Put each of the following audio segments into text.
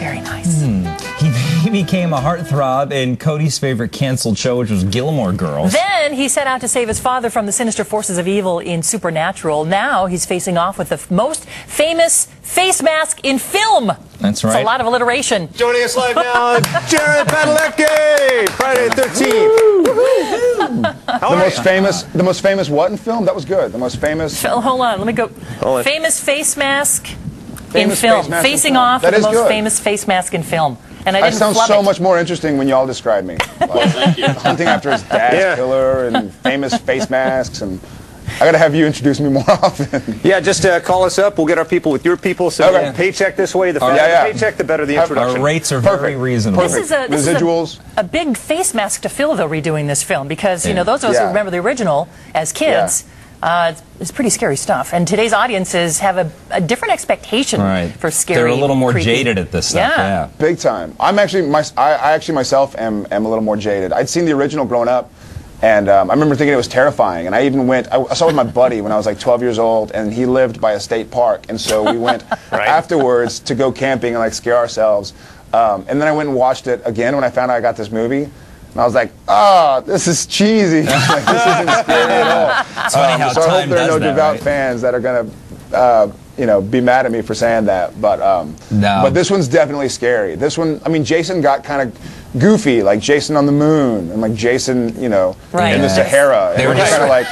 Very nice. He became a heartthrob in Cody's favorite canceled show, which was Gilmore Girls. Then he set out to save his father from the sinister forces of evil in Supernatural. Now he's facing off with the most famous face mask in film. That's right. It's a lot of alliteration. Joining us live now, Jared Padalecki, Friday the 13th. The most famous what in film? That was good. The most famous. Hold on, let me go. Famous face mask in Famous film. face mask in Facing film. off That with the is most good. famous face mask in film. And I That didn't sounds flub so it. much more interesting when y'all describe me. Like, hunting after his dad's killer and famous face masks, and I gotta have you introduce me more often. Yeah, just call us up. We'll get our people with your people. So Okay. paycheck this way. The faster the paycheck, the better the introduction. Our rates are very reasonable. This Residuals. is a big face mask to fill, though, redoing this film, because you know those of us who remember the original as kids. It's pretty scary stuff, and today's audiences have a different expectation for scary. They're a little more creepy. jaded at this stuff. Yeah, Big time. I actually myself am a little more jaded. I'd seen the original growing up, and I remember thinking it was terrifying. And I even went. I saw it with my buddy when I was like 12 years old, and he lived by a state park, and so we went afterwards to go camping and like scare ourselves. And then I went and watched it again when I found out I got this movie. And I was like, this is cheesy. Like, this isn't scary at all. It's funny how so I hope there are no that, devout fans that are going to, be mad at me for saying that. But this one's definitely scary. This one, I mean, Jason got kind of goofy, like Jason on the moon, and like Jason, in the Sahara. They were just kind of like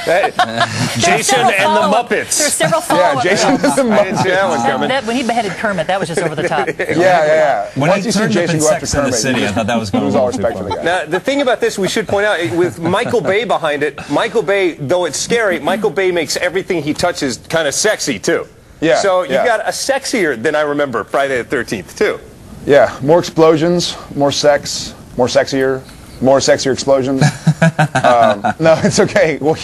Jason and the Muppets. There's several follow-up. Yeah, Jason and the Muppets. I didn't see that one coming. When he beheaded Kermit, that was just over the top. Yeah. When Once he you see turned Jason up in go after Sex and the Kermit, City, I thought that was going lose to all go too respect for the far. guy. Now, the thing about this, we should point out, with Michael Bay behind it, Michael Bay, though it's scary, Michael Bay makes everything he touches kind of sexy, too. Yeah. So you got a sexier than I remember Friday the 13th, too. Yeah, more explosions, more sex, more sexier explosions. No, it's okay. Well,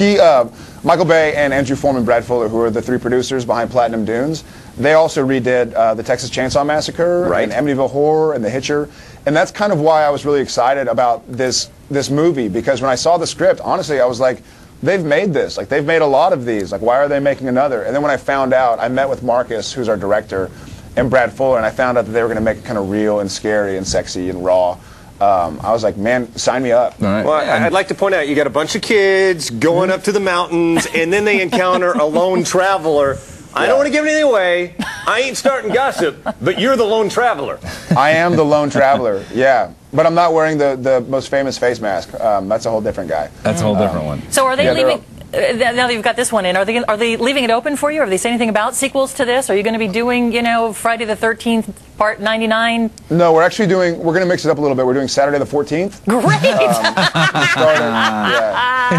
Michael Bay and Andrew Foreman, Brad Fuller, who are the three producers behind Platinum Dunes, they also redid the Texas Chainsaw Massacre and Amityville Horror and The Hitcher. And that's kind of why I was really excited about this movie, because when I saw the script, honestly, I was like, they've made this. Like, they've made a lot of these. Like, why are they making another? And then when I found out, I met with Marcus, who's our director, and Brad Fuller, and I found out that they were going to make it kind of real and scary and sexy and raw. I was like, man, sign me up. Well, I'd like to point out, you got a bunch of kids going up to the mountains, and then they encounter a lone traveler. I don't want to give anything away. I ain't starting gossip, but you're the lone traveler. I am the lone traveler, yeah. But I'm not wearing the most famous face mask. That's a whole different guy. That's a whole different one. So are they leaving? Now that you've got this one in, are they leaving it open for you? Have they said anything about sequels to this? Are you going to be doing, Friday the 13th, part 99? No, we're going to mix it up a little bit. We're doing Saturday the 14th.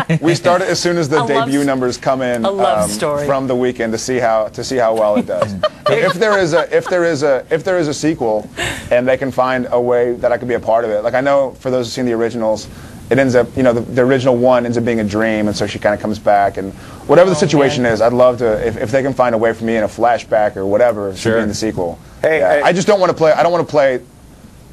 Great! We started as soon as the debut numbers come in from the weekend to see how well it does. If there is a sequel, and they can find a way that I could be a part of it. Like, I know for those who've seen the originals, it ends up, the original one ends up being a dream, and so she kind of comes back, and whatever the situation is, I'd love to, if they can find a way for me in a flashback or whatever to be in the sequel. Hey, I just don't want to play, I don't want to play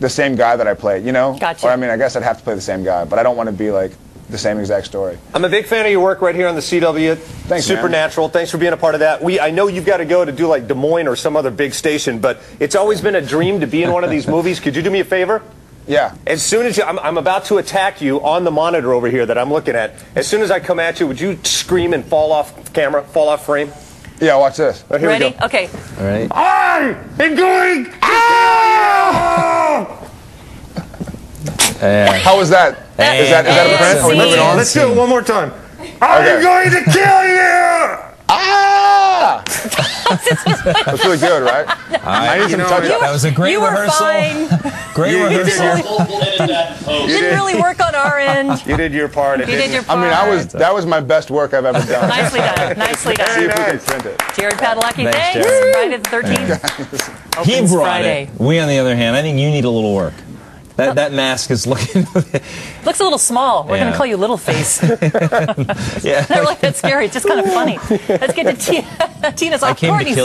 the same guy that I played, Gotcha. Or, I mean, I guess I'd have to play the same guy, but I don't want to be like the same exact story. I'm a big fan of your work right here on the CW. Thanks, Supernatural. man. Thanks for being a part of that. I know you've got to go to do like Des Moines or some other big station, but it's always been a dream to be in one of these movies. Could you do me a favor? Yeah. As soon as I'm about to attack you on the monitor over here that I'm looking at, as soon as I come at you, would you scream and fall off camera, fall off frame? Yeah, watch this. Here Ready? we go. Okay. All right. I am going. How was that? Is that a print? Are we moving on? Let's do it one more time. I'm going to kill you! Ah! That's really good, right? I need some touch-up. That was a great rehearsal. Great rehearsal. Didn't really work on our end. You did your part. You did your part. I mean, that was my best work I've ever done. Nicely done. Nicely done. See if we can print it. Jared Padalecki, thanks. Jared. Friday the 13th. He Opens brought Friday. it. We, on the other hand, I think you need a little work. That mask is looking... Looks a little small. We're going to call you Little Face. Yeah. They're like, that's scary. It's just kind of funny. Let's get to Tina's off. Courtney's